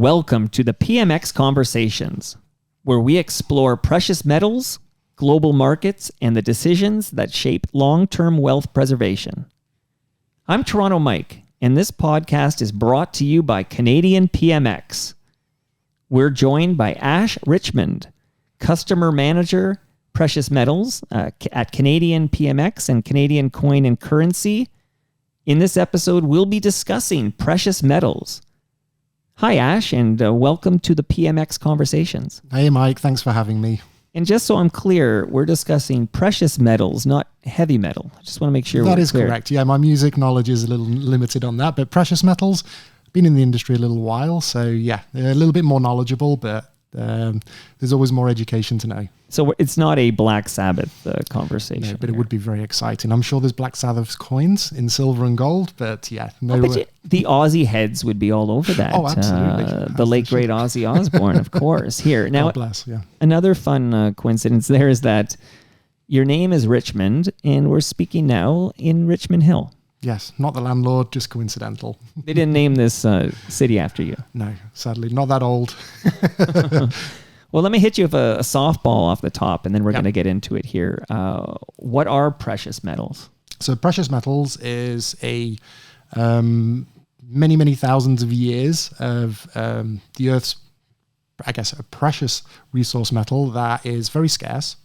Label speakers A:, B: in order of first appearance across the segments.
A: welcome to the PMX Conversations, where we explore precious metals, global markets, and the decisions that shape long-term wealth preservation. I'm Toronto Mike, and this podcast is brought to you by Canadian PMX. We're joined by Ash Richmond, Customer Manager, Precious Metals at Canadian PMX and Canadian Coin and Currency. In this episode, we'll be discussing precious metals. Hi, Ash, and welcome to the PMX Conversations.
B: Hey, Mike. Thanks for having me.
A: And just so I'm clear, we're discussing precious metals, not heavy metal. I just want to make sure
B: that
A: we're
B: is
A: clear.
B: Correct. Yeah, my music knowledge is a little limited on that, but precious metals, been in the industry a little while, so yeah, a little bit more knowledgeable, but there's always more education to know.
A: So it's not a Black Sabbath conversation.
B: No, but it would be very exciting. I'm sure there's Black Sabbath coins in silver and gold, but yeah. No.
A: The Aussie heads would be all over that.
B: Oh, absolutely.
A: The late, great Ozzy Osbourne, of course. Here. Now,
B: God bless, yeah.
A: Another fun coincidence there is that your name is Richmond, and we're speaking now in Richmond Hill.
B: Yes, not the landlord, just coincidental.
A: They didn't name this city after you.
B: No, sadly, not that old.
A: Well, let me hit you with a softball off the top, and then we're going to get into it here. What are precious metals?
B: So precious metals is a many thousands of years of the Earth's, I guess, a precious resource metal that is very scarce.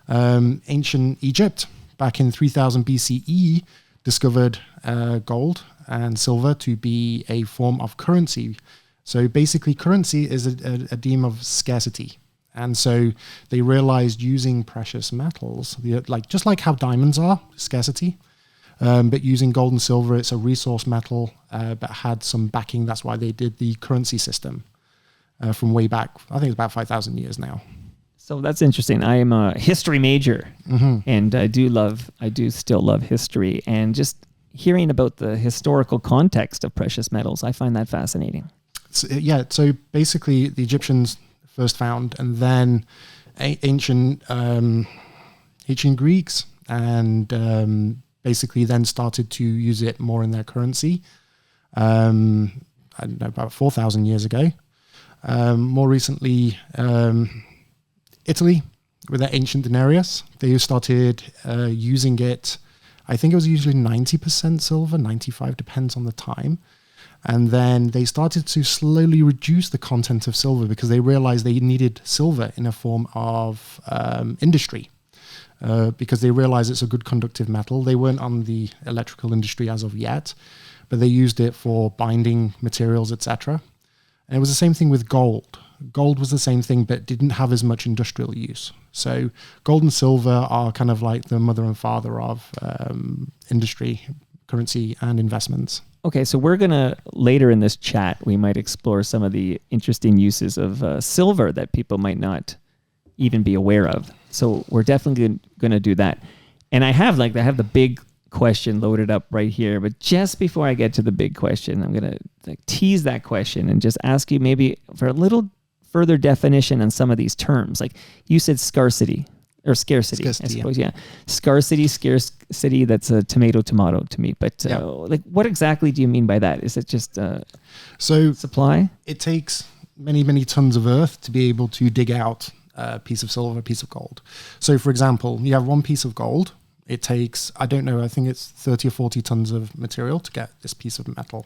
B: Ancient Egypt, back in 3000 BCE, discovered gold and silver to be a form of currency. So basically, currency is a theme of scarcity. And so they realized using precious metals, just like how diamonds are, scarcity, but using gold and silver, it's a resource metal, but had some backing. That's why they did the currency system from way back. I think it's about 5,000 years now.
A: So that's interesting. I am a history major, and I do still love history. And just hearing about the historical context of precious metals, I find that fascinating.
B: So basically the Egyptians first found, and then ancient Greeks, and basically then started to use it more in their currency, I don't know, about 4,000 years ago. More recently, Italy, with their ancient denarius, they started using it. I think it was usually 90% silver, 95, depends on the time. And then they started to slowly reduce the content of silver because they realized they needed silver in a form of industry because they realized it's a good conductive metal. They weren't on the electrical industry as of yet, but they used it for binding materials, etc. And it was the same thing with gold. Gold was the same thing, but didn't have as much industrial use. So gold and silver are kind of like the mother and father of industry, currency, and investments.
A: Okay, so we're going to, later in this chat, we might explore some of the interesting uses of silver that people might not even be aware of. So we're definitely going to do that. And I have the big question loaded up right here, but just before I get to the big question, I'm going to tease that question and just ask you maybe for a little further definition on some of these terms. Like you said scarcity, I suppose, yeah. Scarcity, that's a tomato to me. But what exactly do you mean by that? Is it just supply?
B: It takes many tons of earth to be able to dig out a piece of silver, a piece of gold. So for example, you have one piece of gold. It takes, I don't know, I think it's 30 or 40 tons of material to get this piece of metal.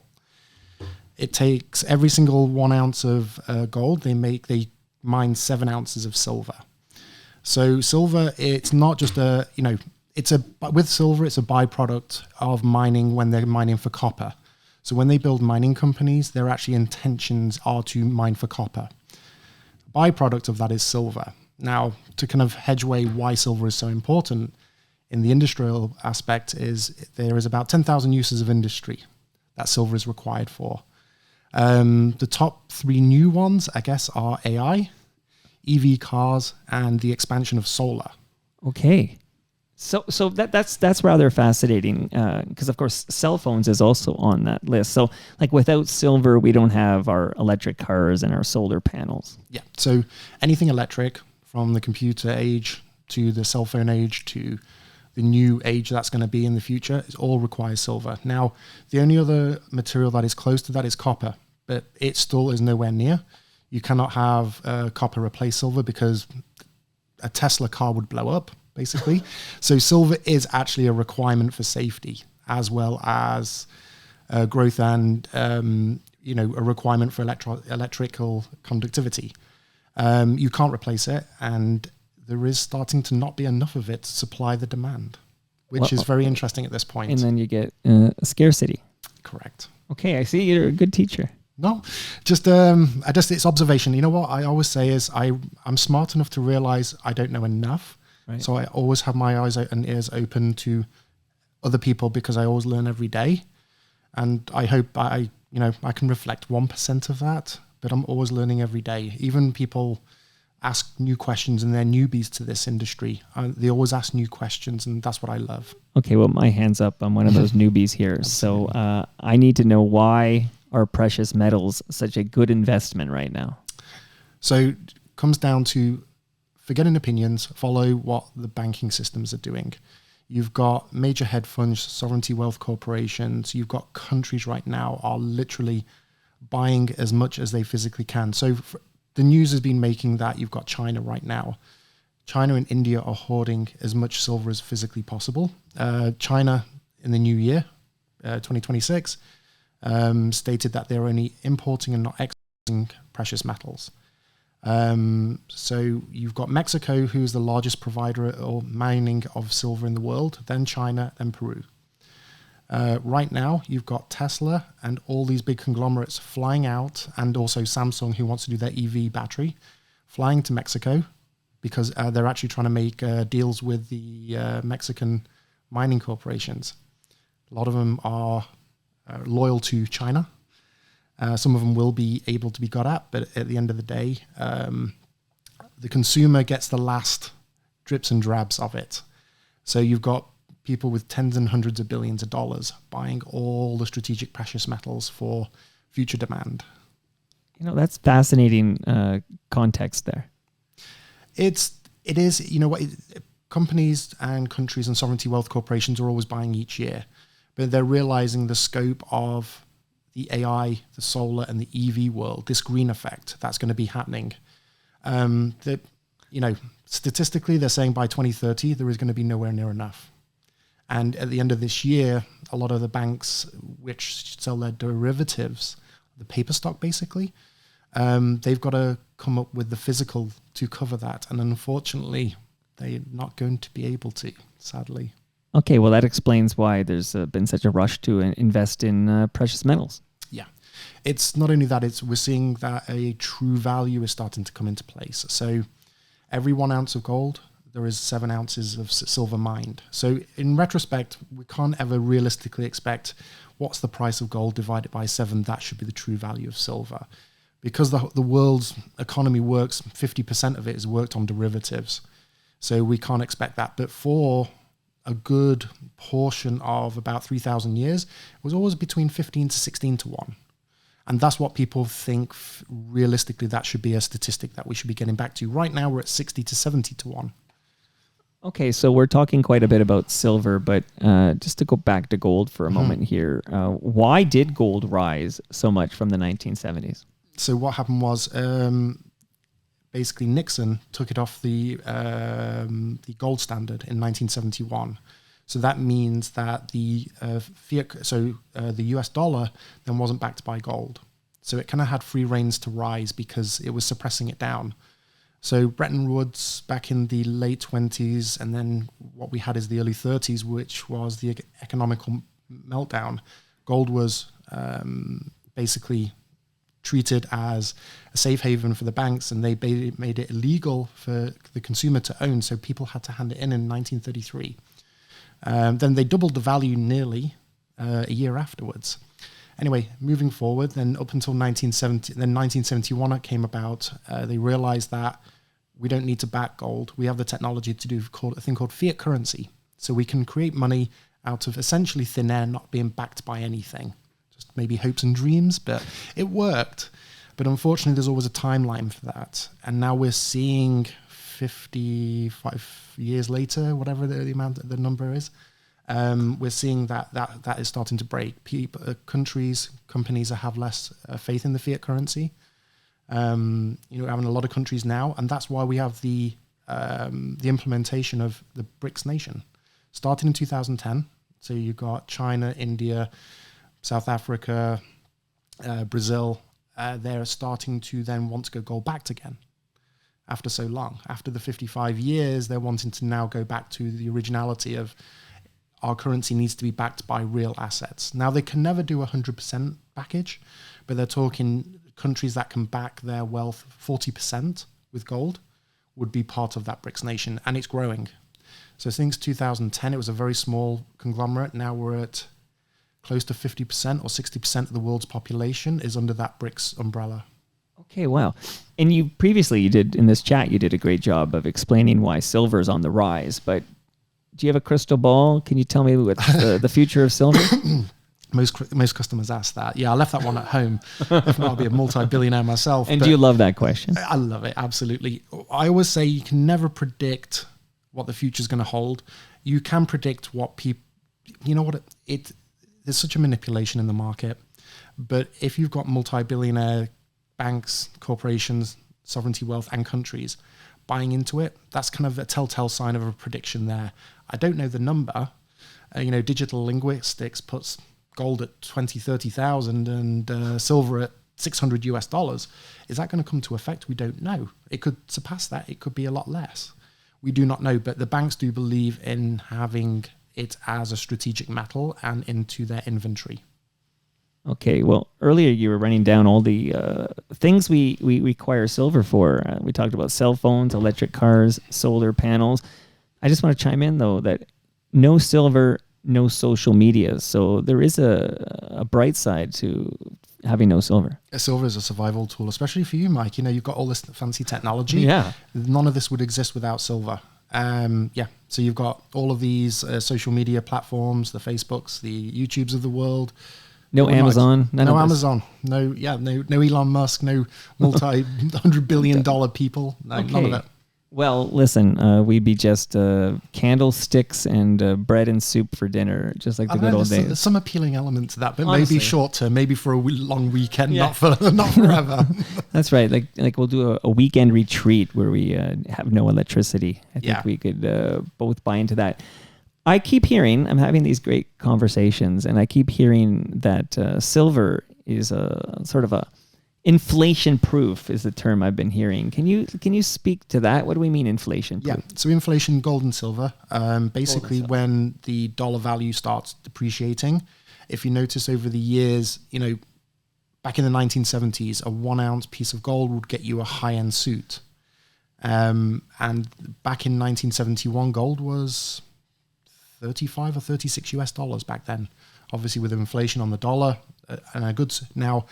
B: It takes every single 1 ounce of gold, they mine 7 ounces of silver. So silver, it's not just with silver, it's a byproduct of mining when they're mining for copper. So when they build mining companies, their actual intentions are to mine for copper. Byproduct of that is silver. Now, to kind of hedge away why silver is so important in the industrial aspect is there is about 10,000 uses of industry that silver is required for. The top 3 new ones, I guess, are AI, EV cars, and the expansion of solar.
A: Okay. So that's rather fascinating because, of course, cell phones is also on that list. So without silver, we don't have our electric cars and our solar panels.
B: Yeah. So anything electric, from the computer age to the cell phone age to the new age that's going to be in the future, it all requires silver. Now, the only other material that is close to that is copper. but it still is nowhere near. You cannot have copper replace silver because a Tesla car would blow up, basically. So silver is actually a requirement for safety, as well as growth and a requirement for electrical conductivity. You can't replace it, and there is starting to not be enough of it to supply the demand, which is very interesting at this point.
A: And then you get scarcity.
B: Correct.
A: Okay, I see you're a good teacher.
B: No, just it's observation. You know what I always say is I'm smart enough to realize I don't know enough. Right. So I always have my eyes and ears open to other people because I always learn every day. And I hope I can reflect 1% of that, but I'm always learning every day. Even people ask new questions and they're newbies to this industry. They always ask new questions, and that's what I love.
A: Okay, well, my hand's up. I'm one of those newbies here. So I need to know, why are precious metals such a good investment right now?
B: So it comes down to forgetting opinions, follow what the banking systems are doing. You've got major hedge funds, sovereignty wealth corporations. You've got countries right now are literally buying as much as they physically can. So the news has been making that you've got China right now. China and India are hoarding as much silver as physically possible. China in the new year, 2026, stated that they're only importing and not exporting precious metals. So you've got Mexico, who's the largest provider or mining of silver in the world, then China, then Peru. Right now, you've got Tesla and all these big conglomerates flying out, and also Samsung, who wants to do their EV battery, flying to Mexico because they're actually trying to make deals with the Mexican mining corporations. A lot of them are loyal to China. Some of them will be able to be got at, but at the end of the day, the consumer gets the last drips and drabs of it. So you've got people with tens and hundreds of billions of dollars buying all the strategic precious metals for future demand.
A: That's fascinating context there.
B: It is, companies and countries and sovereignty wealth corporations are always buying each year, but they're realizing the scope of the AI, the solar, and the EV world, this green effect that's going to be happening. Statistically, they're saying by 2030, there is going to be nowhere near enough. And at the end of this year, a lot of the banks which sell their derivatives, the paper stock basically, they've got to come up with the physical to cover that. And unfortunately, they're not going to be able to, sadly.
A: Okay, well, that explains why there's been such a rush to invest in precious metals.
B: Yeah. It's not only that, we're seeing that a true value is starting to come into place. So every 1 ounce of gold, there is 7 ounces of silver mined. So in retrospect, we can't ever realistically expect what's the price of gold divided by 7. That should be the true value of silver. Because the world's economy works, 50% of it is worked on derivatives. So we can't expect that. But for a good portion of about 3,000 years, it was always between 15 to 16 to 1. And that's what people think realistically that should be a statistic that we should be getting back to. Right now, we're at 60 to 70 to 1.
A: Okay, so we're talking quite a bit about silver, but just to go back to gold for a moment here, why did gold rise so much from the 1970s?
B: So what happened was basically Nixon took it off the gold standard in 1971. So that means that the the US dollar then wasn't backed by gold. So it kind of had free reins to rise because it was suppressing it down. So Bretton Woods back in the late 20s, and then what we had is the early 30s, which was the economical meltdown. Gold was basically treated as a safe haven for the banks, and they made it illegal for the consumer to own, so people had to hand it in 1933. Then they doubled the value nearly a year afterwards. Anyway, moving forward, then up until 1970, then 1971 it came about. They realized that we don't need to back gold. We have the technology to do a thing called fiat currency. So we can create money out of essentially thin air, not being backed by anything. Just maybe hopes and dreams, but it worked. But unfortunately, there's always a timeline for that. And now we're seeing 55 years later, whatever the number is, We're seeing that is starting to break. Companies have less faith in the fiat currency. Having a lot of countries now, and that's why we have the implementation of the BRICS nation, starting in 2010. So you got China, India, South Africa, Brazil. They're starting to then want to go gold backed again after so long. After the 55 years, they're wanting to now go back to the originality of our currency needs to be backed by real assets. Now, they can never do 100% backage, but they're talking countries that can back their wealth 40% with gold would be part of that BRICS nation, and it's growing. So since 2010, it was a very small conglomerate. Now we're at close to 50% or 60% of the world's population is under that BRICS umbrella.
A: Okay, wow. And you did in this chat, you did a great job of explaining why silver is on the rise, but do you have a crystal ball? Can you tell me what's the future of silver?
B: Most customers ask that. Yeah, I left that one at home. If not, I'll be a multi-billionaire myself.
A: And do you love that question?
B: I love it, absolutely. I always say you can never predict what the future is going to hold. You can predict what people... You know what? There's such a manipulation in the market. But if you've got multi-billionaire banks, corporations, sovereignty wealth, and countries buying into it, that's kind of a telltale sign of a prediction there. I don't know the number. Digital linguistics puts gold at 20, 30,000 and silver at $600. Is that going to come to effect? We don't know. It could surpass that. It could be a lot less. We do not know, but the banks do believe in having it as a strategic metal and into their inventory.
A: Okay, well, earlier you were running down all the things we require silver for. We talked about cell phones, electric cars, solar panels. I just want to chime in, though, that no silver, no social media. So there is a bright side to having no silver.
B: Silver is a survival tool, especially for you, Mike. You've got all this fancy technology.
A: Yeah.
B: None of this would exist without silver. So you've got all of these social media platforms, the Facebooks, the YouTubes of the world.
A: No Amazon.
B: No Amazon. No Elon Musk. No multi-$100 billion people. No, okay. None of it.
A: Well, listen, we'd be just candlesticks and bread and soup for dinner, just like the good old days.
B: There's some appealing element to that, but honestly, maybe short term, maybe for a long weekend, not forever.
A: That's right. Like we'll do a weekend retreat where we have no electricity. I think we could both buy into that. I keep hearing, I'm having these great conversations, and I keep hearing that silver is a sort of a inflation proof is the term I've been hearing. Can you speak to that? What do we mean inflation proof?
B: Yeah, so inflation, gold and silver. Basically, when the dollar value starts depreciating, if you notice over the years, back in the 1970s, a 1 ounce piece of gold would get you a high-end suit. And back in 1971, gold was 35 or 36 US dollars back then, obviously with inflation on the dollar and our goods. Now,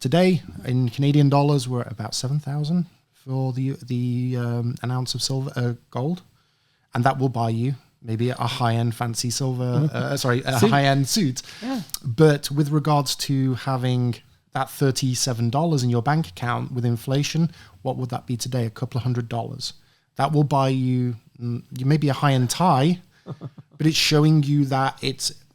B: today in Canadian dollars, we're at about 7,000 for the an ounce of silver, gold, and that will buy you maybe a high-end fancy silver, high-end suit. Yeah. But with regards to having that $37 in your bank account with inflation, what would that be today? A couple of $100. That will buy you maybe a high-end tie. But it's showing you that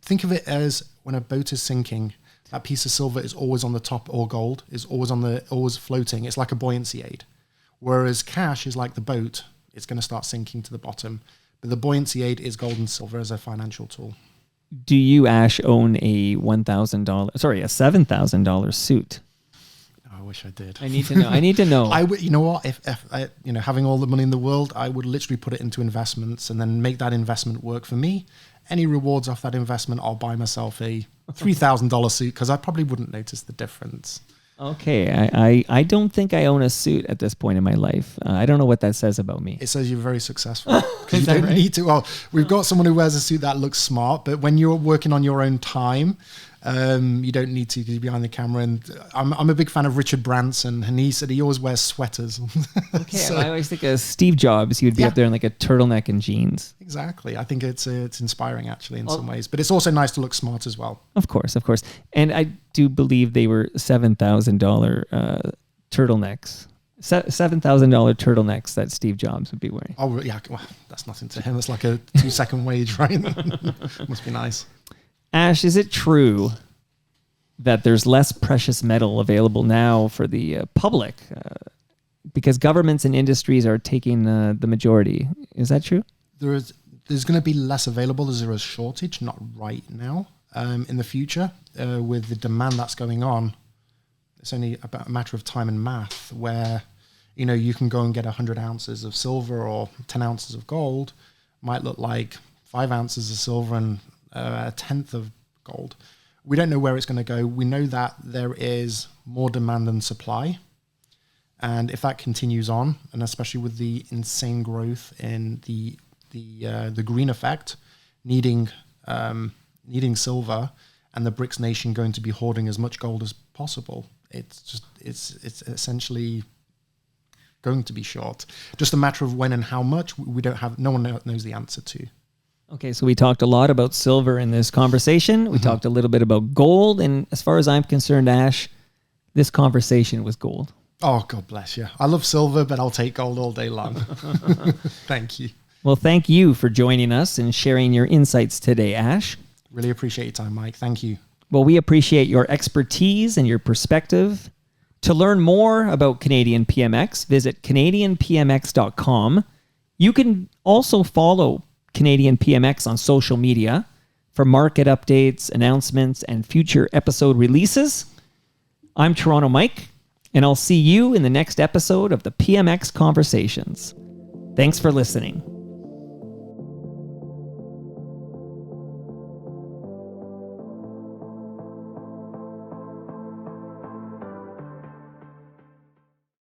B: think of it as when a boat is sinking, that piece of silver is always on the top, or gold is always floating. It's like a buoyancy aid. Whereas cash is like the boat. It's going to start sinking to the bottom. But the buoyancy aid is gold and silver as a financial tool.
A: Do you, Ash, own a $7,000 suit?
B: I wish I did.
A: I need to know.
B: You know what? If having all the money in the world, I would literally put it into investments and then make that investment work for me. Any rewards off that investment, I'll buy myself a $3,000 suit because I probably wouldn't notice the difference.
A: Okay, I don't think I own a suit at this point in my life. I don't know what that says about me.
B: It says you're very successful. Because you don't need to. Well, we've got someone who wears a suit that looks smart, but when you're working on your own time, you don't need to because you're behind the camera. And I'm a big fan of Richard Branson, and he said he always wears sweaters.
A: Okay, so, I always think of Steve Jobs. He would be up there in like a turtleneck and jeans.
B: Exactly. I think it's inspiring actually in some ways, but it's also nice to look smart as well.
A: Of course. And I do believe they were $7,000 turtlenecks. $7,000 turtlenecks that Steve Jobs would be wearing.
B: Oh, yeah. Well, that's nothing to him. It's like a 2-second wage, right? Must be nice.
A: Ash, is it true that there's less precious metal available now for the public because governments and industries are taking the majority? Is that true?
B: There's going to be less available. There's a shortage, not right now. In the future, with the demand that's going on, it's only about a matter of time and math where, you can go and get 100 ounces of silver or 10 ounces of gold. Might look like 5 ounces of silver and a tenth of gold. We don't know where it's going to go. We know that there is more demand than supply. And if that continues on, and especially with the insane growth in the green effect, needing silver, and the BRICS nation going to be hoarding as much gold as possible, it's essentially going to be short. Just a matter of when and how much. No one knows the answer to.
A: Okay, so we talked a lot about silver in this conversation. We talked a little bit about gold, and as far as I'm concerned, Ash, this conversation was gold.
B: Oh, God bless you. I love silver, but I'll take gold all day long. Thank you.
A: Well, thank you for joining us and sharing your insights today, Ash.
B: Really appreciate your time, Mike. Thank you.
A: Well, we appreciate your expertise and your perspective. To learn more about Canadian PMX, visit canadianpmx.com. You can also follow Canadian PMX on social media for market updates, announcements, and future episode releases. I'm Toronto Mike, and I'll see you in the next episode of the PMX Conversations. Thanks for listening.